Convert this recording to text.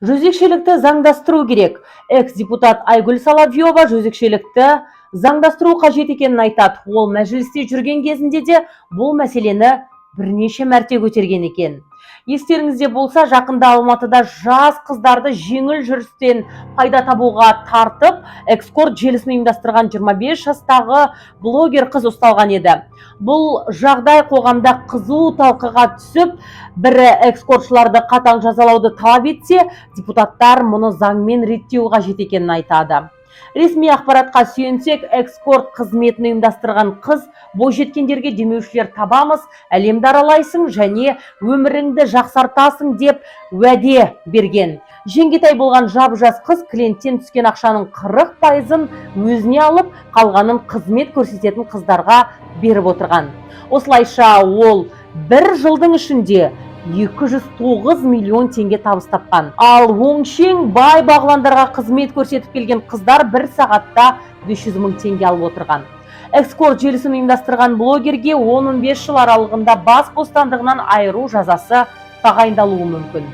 Жезөкшелікті заңдастыру керек. Экс-депутат Айгүл Соловьева жезөкшелікті заңдастыру қажет екенін айтады. Ол мәжілісте жүрген кезінде де бұл мәселені бірнеше мәрте көтерген екен. Естеріңізде болса, жақында Алматыда жас қыздарды жеңіл жүрістен пайда табуға тартып, экскорт желісін ұйымдастырған 25 жастағы блогер қыз ұсталған еді. Бұл жағдай қоғамда қызу талқыға түсіп, бірі экскортшыларды қатаң жазалауды талап етсе, депутаттар мұны заңмен реттеу қажет екенін айтады. Ресми ақпаратқа сүйенсек, экскорт қызметін ұйымдастырған қыз бойжеткендерге демеушілер табамыз, әлемді аралайсың және өміріңді жақсартасың деп уәде берген. Жеңгетай болған жап-жас қыз клиенттен түскен ақшаның 40%-ын өзіне алып, қалғанын қызмет көрсететін қыздарға беріп отырған. Осылайша ол бір жылдың ішінде 209 миллион теңге табыс тапқан. Ал өңшең бай бағландарға қызмет көрсетіп келген қыздар бір сағатта 500 мың теңге алып отырған. Экскорт желісін ұйымдастырған блогерге 15 жыл аралығында бас бостандығынан айыру жазасы тағайындалуы мүмкін.